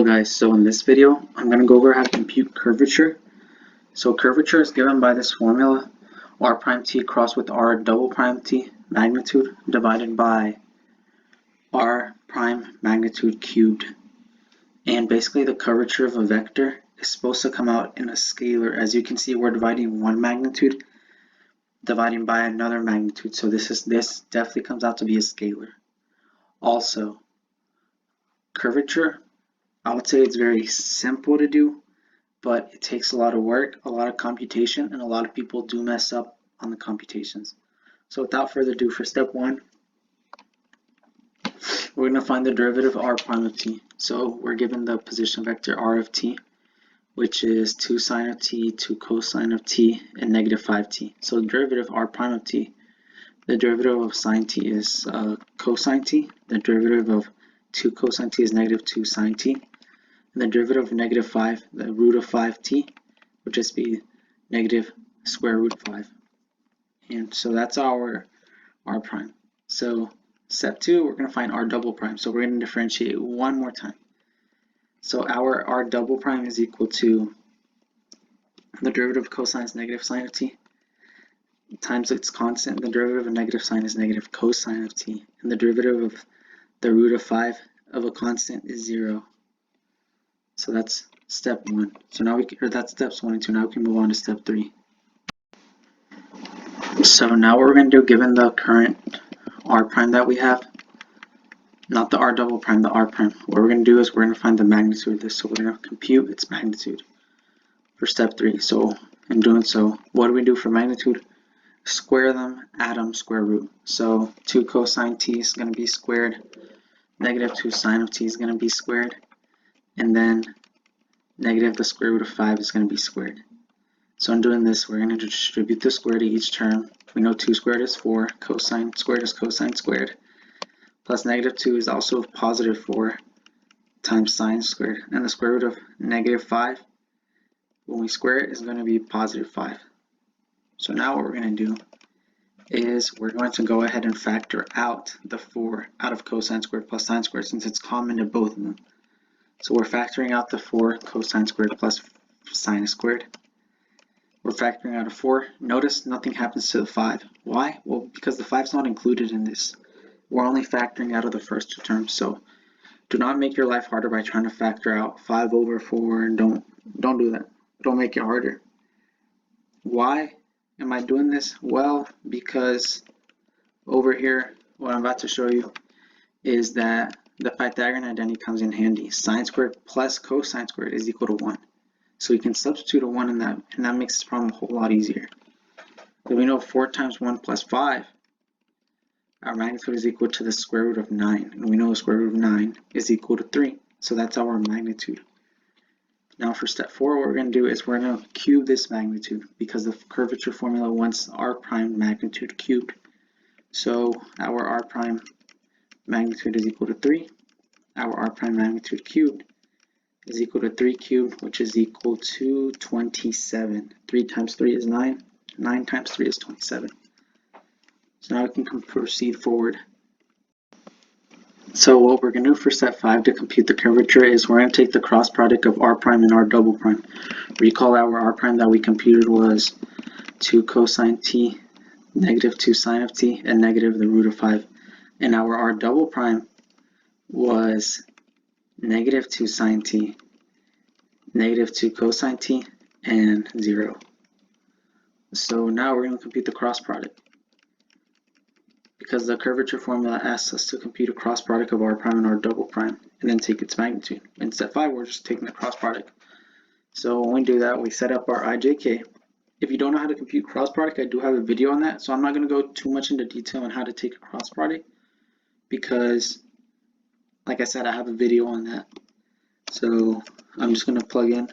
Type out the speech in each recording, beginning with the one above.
guys, so in this video I'm going to go over how to compute curvature. So curvature is given by this formula, r prime t crossed with r double prime t magnitude divided by r prime magnitude cubed. And basically the curvature of a vector is supposed to come out in a scalar. As you can see, we're dividing one magnitude dividing by another magnitude, so this definitely comes out to be a scalar. Also, curvature, I would say it's very simple to do, but it takes a lot of work, a lot of computation, and a lot of people do mess up on the computations. So without further ado, for step one, we're going to find the derivative r prime of t. So we're given the position vector r of t, which is 2 sine of t, 2 cosine of t, and negative 5t. So the derivative r prime of t, the derivative of sine t is cosine t, the derivative of 2 cosine t is negative 2 sine t, and the derivative of negative 5, the root of 5t, would just be negative square root of 5. And so that's our r prime. So step 2, we're going to find r double prime. So we're going to differentiate one more time. So our r double prime is equal to the derivative of cosine is negative sine of t times its constant. The derivative of negative sine is negative cosine of t, and the derivative of the root of 5 of a constant is 0. So that's step 1. So now that's steps 1 and 2. Now we can move on to step 3. So now what we're going to do, given the current r prime that we have, not the r double prime, the r prime, what we're going to do is we're going to find the magnitude of this. So we're going to compute its magnitude for step 3. So in doing so, what do we do for magnitude? Square them, add them, square root. So 2 cosine t is going to be squared, negative 2 sine of t is going to be squared, and then negative the square root of 5 is going to be squared. So in doing this, we're going to distribute the square to each term. We know 2 squared is 4, cosine squared is cosine squared, plus negative 2 is also positive 4 times sine squared, and the square root of negative 5, when we square it, is going to be positive 5. So now what we're going to do is we're going to go ahead and factor out the 4 out of cosine squared plus sine squared, since it's common to both of them. So we're factoring out the 4 cosine squared plus sine squared. We're factoring out a 4. Notice nothing happens to the 5. Why? Well, because the 5 is not included in this. We're only factoring out of the first two terms. So do not make your life harder by trying to factor out 5 over 4. And don't do that. Don't make it harder. Why am I doing this? Well, because over here, what I'm about to show you is that the Pythagorean identity comes in handy. Sine squared plus cosine squared is equal to 1. So we can substitute a 1 in that, and that makes this problem a whole lot easier. So we know 4 times 1 plus 5, our magnitude is equal to the square root of 9. And we know the square root of 9 is equal to 3. So that's our magnitude. Now for step 4, what we're going to do is we're going to cube this magnitude, because the curvature formula wants r prime magnitude cubed. So our r prime magnitude is equal to 3. Our r prime magnitude cubed is equal to 3 cubed, which is equal to 27. 3 times 3 is 9. 9 times 3 is 27. So now we can proceed forward. So what we're going to do for step 5 to compute the curvature is we're going to take the cross product of r prime and r double prime. Recall our r prime that we computed was 2 cosine t, negative 2 sine of t, and negative the root of 5. And our r double prime was negative 2 sine t, negative 2 cosine t, and 0. So now we're going to compute the cross product, because the curvature formula asks us to compute a cross product of r prime and r double prime and then take its magnitude. In step 5, we're just taking the cross product. So when we do that, we set up our ijk. If you don't know how to compute cross product, I do have a video on that, so I'm not going to go too much into detail on how to take a cross product, because like I said, I have a video on that. So I'm just going to plug in.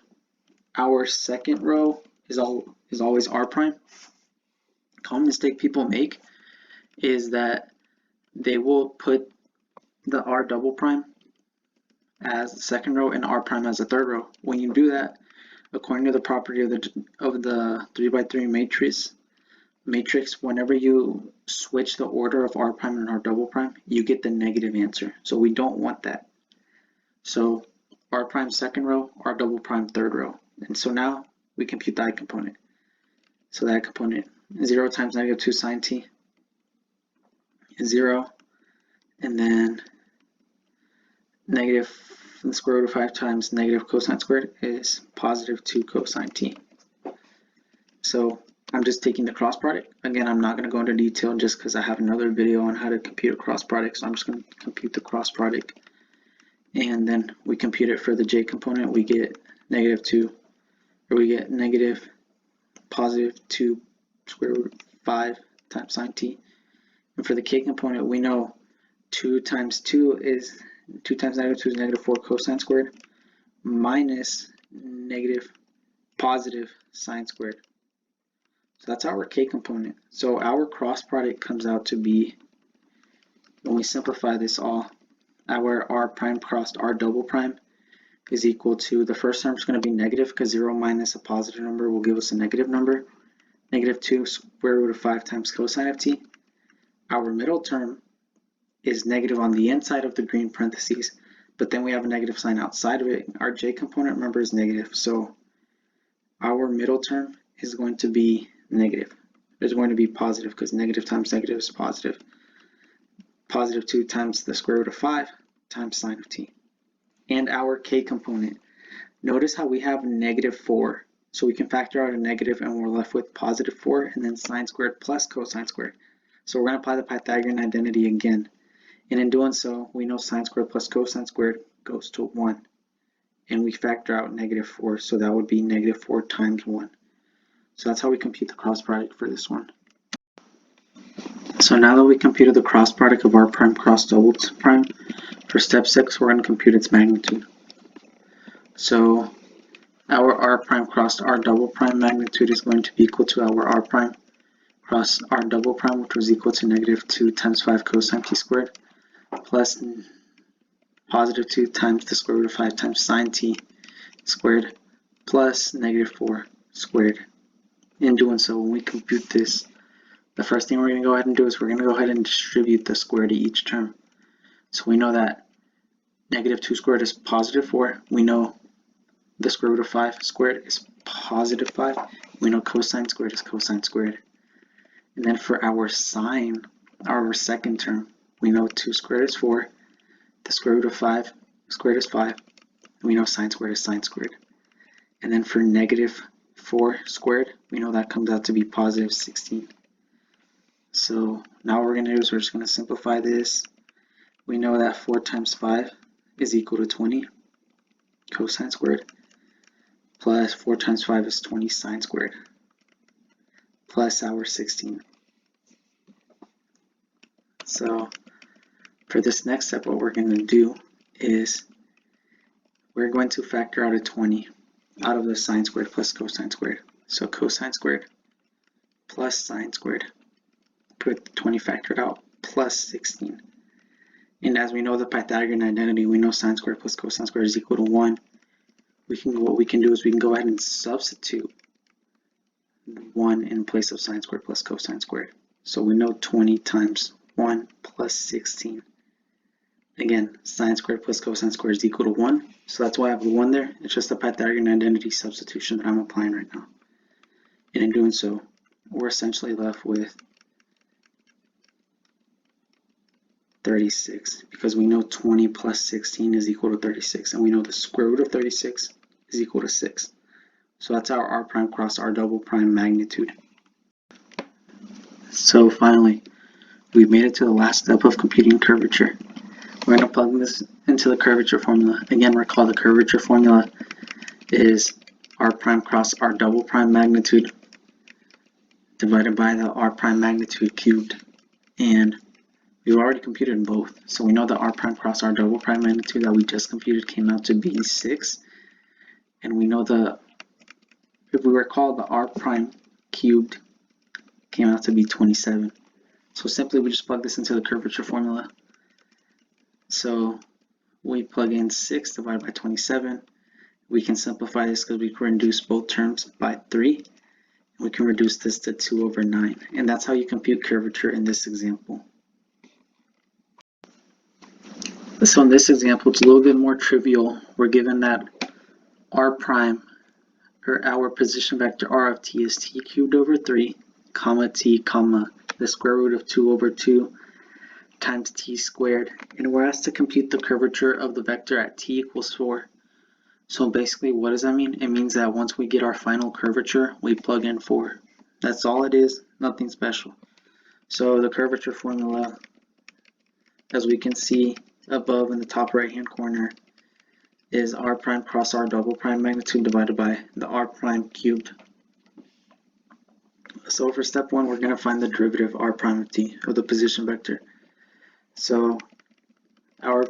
Our second row is always r prime. Common mistake people make is that they will put the r double prime as the second row and r prime as the third row. When you do that, according to the property of the 3x3 matrix, whenever you switch the order of r prime and r double prime, you get the negative answer. So we don't want that. So R prime second row, R double prime third row. And so now we compute the I component. So that component, 0 times negative 2 sine t is 0, and then negative the square root of 5 times negative cosine squared is positive 2 cosine t. So I'm just taking the cross product. Again, I'm not going to go into detail just because I have another video on how to compute a cross product, so I'm just going to compute the cross product. And then we compute it for the j component. We get negative 2, or we get negative positive 2 square root of 5 times sine t. And for the k component, we know 2 times 2 is 2 times negative 2 is negative 4 cosine squared minus negative positive sine squared. So that's our k component. So our cross product comes out to be, when we simplify this all, our r prime crossed r double prime is equal to, the first term is going to be negative because 0 minus a positive number will give us a negative number. Negative 2 square root of 5 times cosine of t. Our middle term is negative on the inside of the green parentheses, but then we have a negative sign outside of it. Our j component, remember, is negative, so our middle term is going to be negative. It's going to be positive because negative times negative is positive. Positive 2 times the square root of 5 times sine of t. And our k component, notice how we have negative 4, so we can factor out a negative and we're left with positive 4 and then sine squared plus cosine squared. So we're going to apply the Pythagorean identity again. And in doing so, we know sine squared plus cosine squared goes to 1. And we factor out negative 4, so that would be negative 4 times 1. So that's how we compute the cross product for this one. So now that we computed the cross product of r prime cross double prime, for step 6, we're going to compute its magnitude. So our r prime cross r double prime magnitude is going to be equal to our r prime cross r double prime, which was equal to negative 2 times 5 cosine t squared, plus positive 2 times the square root of 5 times sine t squared, plus negative 4 squared. In doing so, when we compute this, the first thing we're going to go ahead and do is we're going to go ahead and distribute the square to each term. So we know that negative 2 squared is positive 4. We know the square root of 5 squared is positive 5. We know cosine squared is cosine squared. And then for our sine, our second term, we know 2 squared is 4. The square root of 5 squared is 5. And we know sine squared is sine squared. And then for negative 4 squared, we know that comes out to be positive 16. So now what we're going to do is we're just going to simplify this. We know that 4 times 5 is equal to 20 cosine squared, plus 4 times 5 is 20 sine squared, plus our 16. So for this next step, what we're going to do is we're going to factor out a 20 out of the sine squared plus cosine squared. So cosine squared plus sine squared, put the 20 factored out, plus 16. And as we know the Pythagorean identity, we know sine squared plus cosine squared is equal to 1. What we can do is we can go ahead and substitute 1 in place of sine squared plus cosine squared. So we know 20 times 1 plus 16. Again, sine squared plus cosine squared is equal to 1. So that's why I have the 1 there. It's just the Pythagorean identity substitution that I'm applying right now. And in doing so, we're essentially left with 36, because we know 20 plus 16 is equal to 36, and we know the square root of 36 is equal to 6. So that's our r prime cross r double prime magnitude. So finally, we've made it to the last step of computing curvature. We're going to plug this into the curvature formula. Again, recall the curvature formula is r prime cross r double prime magnitude divided by the r prime magnitude cubed, and we've already computed both. So we know the r prime cross r double prime magnitude that we just computed came out to be 6, and we know if we recall, the r prime cubed came out to be 27. So simply we just plug this into the curvature formula. So we plug in 6 divided by 27. We can simplify this because we can reduce both terms by 3. We can reduce this to 2 over 9. And that's how you compute curvature in this example. So in this example, it's a little bit more trivial. We're given that r prime, or our position vector r of t, is t cubed over 3, comma t, comma the square root of 2 over 2 times t squared. And we're asked to compute the curvature of the vector at t equals 4. So basically, what does that mean? It means that once we get our final curvature, we plug in 4. That's all it is, nothing special. So the curvature formula, as we can see above in the top right hand corner, is r prime cross r double prime magnitude divided by the r prime cubed. So for step 1, we're going to find the derivative r prime of t, of the position vector. So our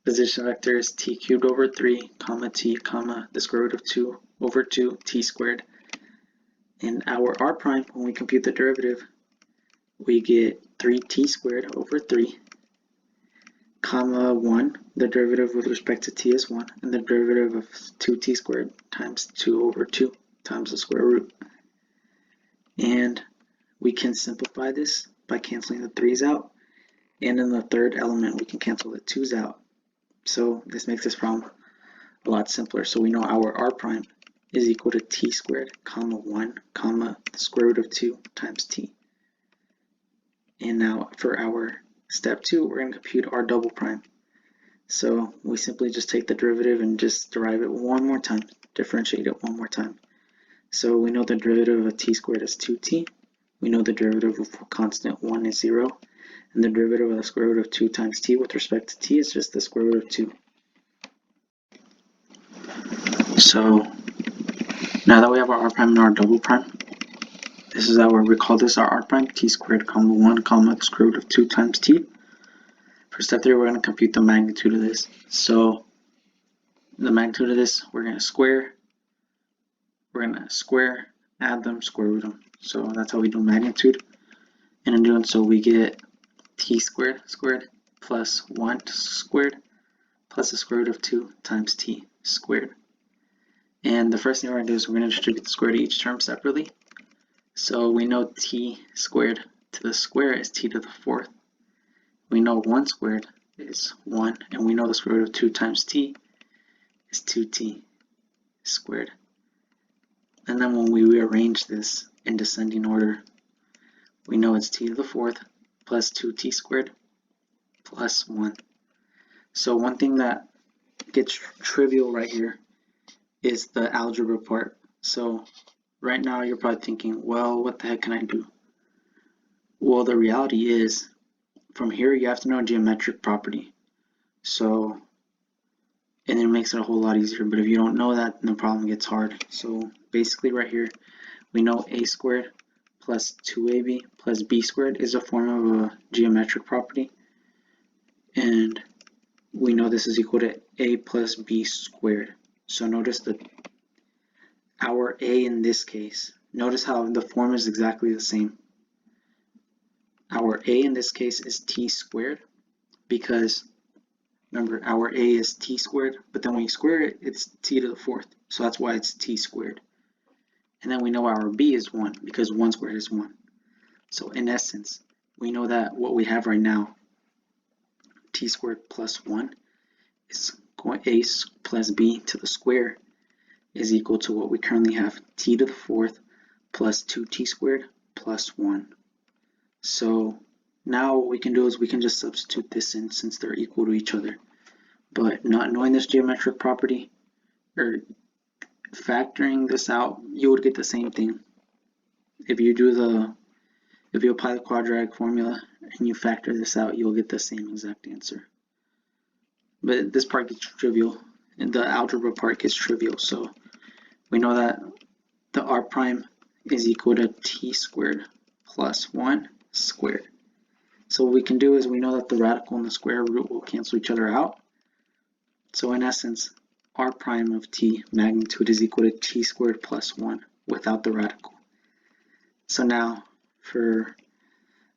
position vector is t cubed over 3, comma t, comma the square root of 2 over 2 t squared. And our r prime, when we compute the derivative, we get 3t squared over 3, comma 1, the derivative with respect to t is 1, and the derivative of 2t squared times 2 over 2 times the square root. And we can simplify this by canceling the 3's out, and in the third element we can cancel the 2's out. So this makes this problem a lot simpler. So we know our r prime is equal to t squared, comma 1, comma the square root of 2 times t. And now for our step 2, we're going to compute r double prime. So we simply just take the derivative and just derive it one more time, differentiate it one more time. So we know the derivative of t squared is 2t. We know the derivative of constant 1 is 0. And the derivative of the square root of 2 times t with respect to t is just the square root of 2. So now that we have our r prime and our double prime, this is our, we call this our r prime, t squared, comma 1, comma the square root of 2 times t. For step 3, we're going to compute the magnitude of this. So the magnitude of this, we're going to square, add them, square root them. So that's how we do magnitude. And in doing so, we get t squared plus 1 squared plus the square root of 2 times t squared. And the first thing we're going to do is we're going to distribute the square to each term separately. So we know t squared to the square is t to the 4th. We know 1 squared is 1, and we know the square root of 2 times t is 2t squared. And then when we rearrange this in descending order, we know it's t to the 4th plus 2t squared plus 1. So one thing that gets trivial right here is the algebra part. So right now you're probably thinking, well, what the heck can I do? Well, the reality is, from here you have to know a geometric property. So, and it makes it a whole lot easier, but if you don't know that, then the problem gets hard. So basically right here, we know a squared plus 2ab plus b squared is a form of a geometric property. And we know this is equal to a plus b squared. So notice that our a in this case, notice how the form is exactly the same. Our a in this case is t squared because, remember, our a is t squared, but then when you square it, it's t to the 4th. So that's why it's t squared. And then we know our b is 1 because 1 squared is 1. So in essence, we know that what we have right now, t squared plus 1, is going a plus b to the square is equal to what we currently have, t to the 4th plus 2t squared plus 1. So now what we can do is we can just substitute this in since they're equal to each other. But not knowing this geometric property, or factoring this out, you would get the same thing. If you apply the quadratic formula and you factor this out, you'll get the same exact answer. But this part gets trivial, and the algebra part gets trivial. So we know that the r prime is equal to t squared plus 1 squared. So what we can do is we know that the radical and the square root will cancel each other out. So in essence, r prime of t magnitude is equal to t squared plus 1 without the radical. So now for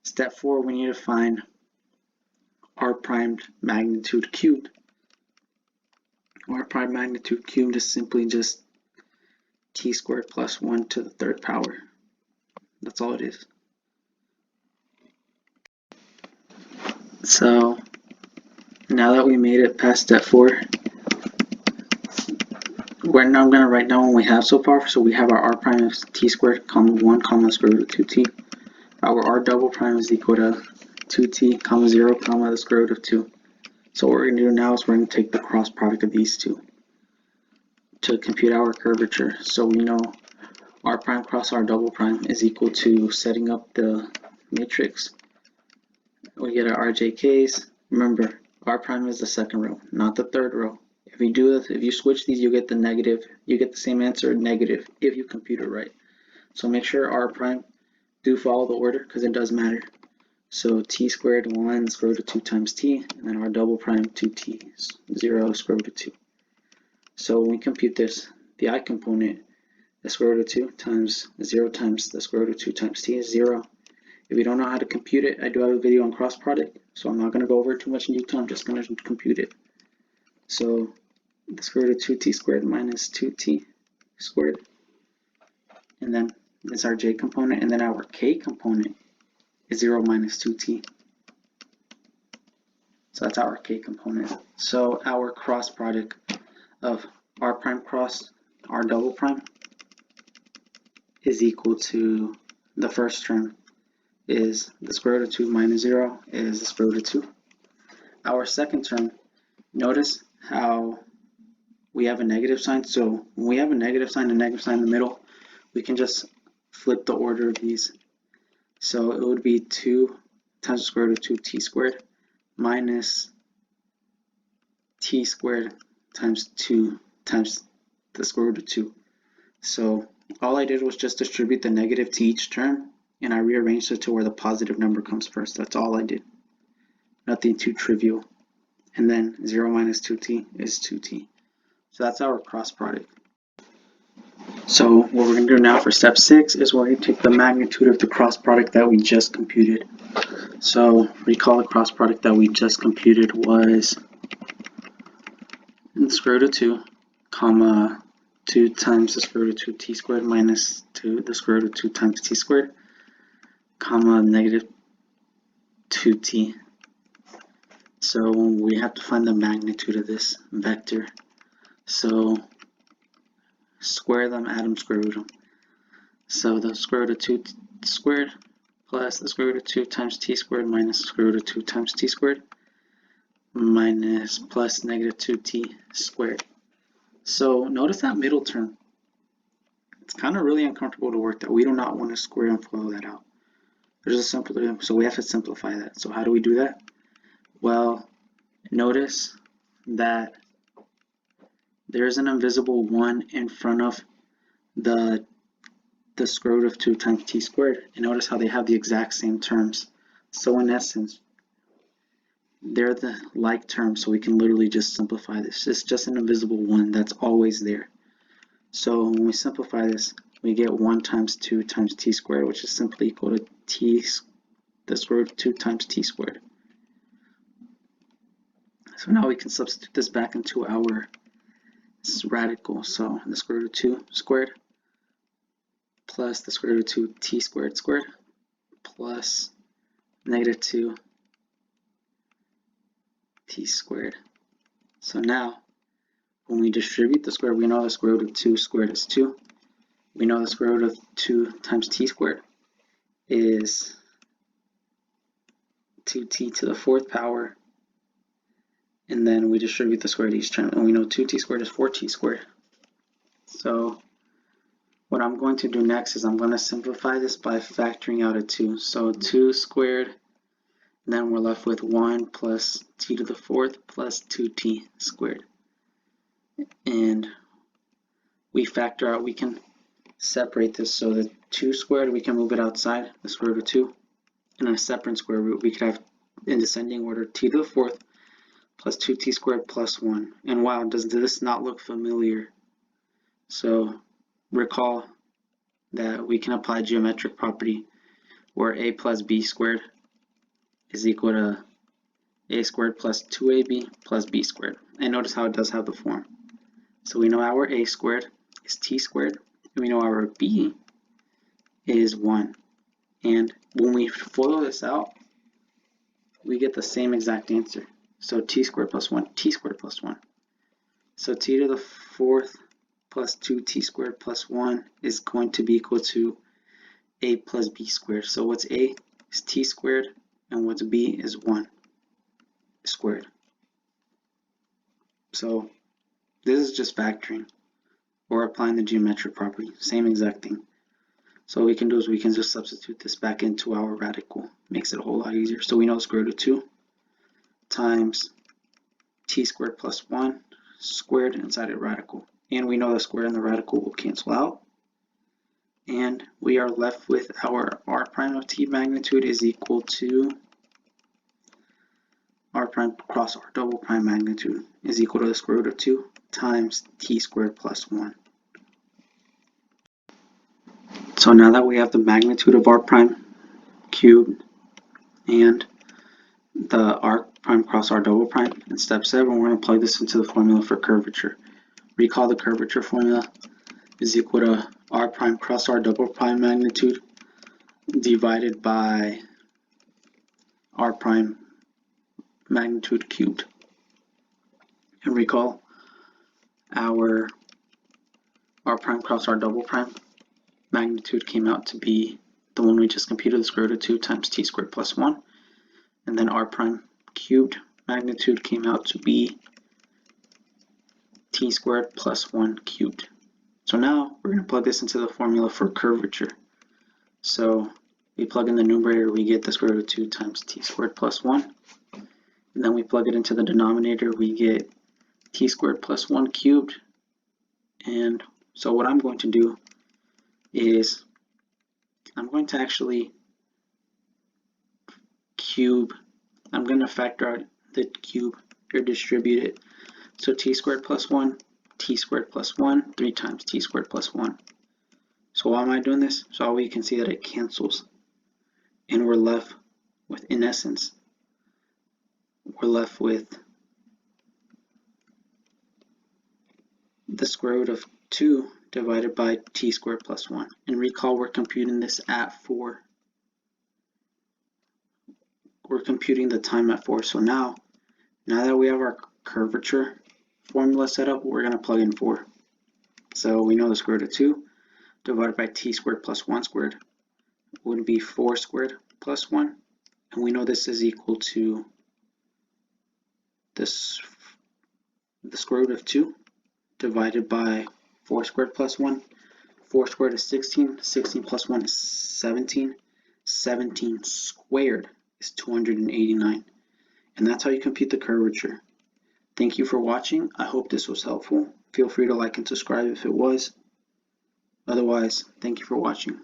step 4, we need to find r prime magnitude cubed. R prime magnitude cubed is simply just t squared plus 1 to the 3rd power. That's all it is. So Now that we made it past step 4, we're now going to write down what we have so far. So we have our r prime is t squared comma 1 comma square root of 2t. Our r double prime is equal to 2t comma 0 comma the square root of 2. So what we're going to do now is we're going to take the cross product of these two to compute our curvature. So we know r prime cross r double prime is equal to setting up the matrix. We get our RJKs. Remember, r prime is the second row, not the third row. If you switch these, you get the negative. You get the same answer, negative, if you compute it right. So make sure r prime do follow the order because it does matter. So t squared 1 square root of 2 times t, and then r double prime 2t 0 square root of 2. So when we compute this, the I component, the square root of 2 times 0 times the square root of 2 times t is 0. If you don't know how to compute it, I do have a video on cross product, so I'm not going to go over it too much in detail. I'm just going to compute it. So the square root of 2t squared minus 2t squared, and then this is our j component, and then our k component is 0 minus 2t. So that's our k component. So our cross product of r prime cross r double prime is equal to the first term is the square root of 2 minus 0 is the square root of 2. Our second term, notice how we have a negative sign. So when we have a negative sign and a negative sign in the middle, we can just flip the order of these. So it would be 2 times the square root of 2t squared minus t squared times 2 times the square root of 2. So all I did was just distribute the negative to each term, and I rearranged it to where the positive number comes first. That's all I did. Nothing too trivial. And then 0 minus 2t is 2t. So that's our cross product. So what we're going to do now for step 6 is we're going to take the magnitude of the cross product that we just computed. So recall the cross product that we just computed was the square root of 2, comma 2 times the square root of 2t squared minus 2 the square root of 2 times t squared, comma negative 2t. So we have to find the magnitude of this vector. So square them, add them, square root them. So the square root of 2 squared plus the square root of 2 times t squared minus the square root of 2 times t squared minus plus negative 2t squared. So notice that middle term. It's kind of really uncomfortable to work that. We do not want to square and FOIL that out. There's a simpler, so we have to simplify that. So how do we do that? Well, notice that there's an invisible 1 in front of the square root of 2 times t squared. And notice how they have the exact same terms. So in essence, they're the like terms, so we can literally just simplify this. It's just an invisible 1 that's always there. So when we simplify this, we get 1 times 2 times t squared, which is simply equal to t, the square root of 2 times t squared. So now we can substitute this back into our radical. So the square root of 2 squared plus the square root of 2t squared squared plus negative 2 t squared. So now when we distribute the square, we know the square root of 2 squared is 2. We know the square root of 2 times t squared is 2t to the 4th power. And then we distribute the square to each term, and we know 2t squared is 4t squared. So what I'm going to do next is I'm going to simplify this by factoring out a 2. So 2 squared, and then we're left with 1 plus t to the 4th plus 2t squared. And we factor out, we can separate this, so the 2 squared, we can move it outside the square root of 2. And a separate square root, we could have in descending order t to the 4th plus 2t squared plus 1. And wow, does this not look familiar? So recall that we can apply geometric property where a plus b squared is equal to a squared plus 2ab plus b squared. And notice how it does have the form. So we know our a squared is t squared, and we know our b is 1. And when we FOIL this out, we get the same exact answer. So t squared plus 1, t squared plus 1. So t to the fourth plus 2t squared plus 1 is going to be equal to a plus b squared. So what's a is t squared, and what's b is 1 squared. So this is just factoring or applying the geometric property, same exact thing. So what we can do is we can just substitute this back into our radical. Makes it a whole lot easier. So we know square root of 2 times t squared plus 1 squared inside a radical. And we know the square and the radical will cancel out. And we are left with our r prime of t magnitude is equal to r prime cross r double prime magnitude is equal to the square root of 2 times t squared plus 1. So now that we have the magnitude of r prime cubed and the r prime cross r double prime, in step 7 we're going to plug this into the formula for curvature. Recall the curvature formula is equal to r prime cross r double prime magnitude divided by r prime magnitude cubed. And recall our r prime cross r double prime magnitude came out to be the one we just computed, the square root of 2 times t squared plus 1. And then r prime cubed magnitude came out to be t squared plus 1 cubed. So now we're going to plug this into the formula for curvature. So we plug in the numerator, we get the square root of 2 times t squared plus 1. And then we plug it into the denominator, we get t squared plus 1 cubed. And so what I'm going to do is I'm going to actually I'm going to factor out the cube or distribute it. So t squared plus 1, t squared plus 1, 3 times t squared plus 1. So why am I doing this? So we can see that it cancels. And we're left with, in essence, we're left with the square root of 2 divided by t squared plus 1. And recall we're computing this at 4. We're computing the time at 4. So now that we have our curvature formula set up, we're going to plug in 4. So we know the square root of 2 divided by t squared plus 1 squared would be 4 squared plus 1. And we know this is equal to the square root of 2 divided by 4 squared plus 1. 4 squared is 16. 16 plus 1 is 17. 17 squared is 289. And that's how you compute the curvature. Thank you for watching. I hope this was helpful. Feel free to like and subscribe if it was. Otherwise, thank you for watching.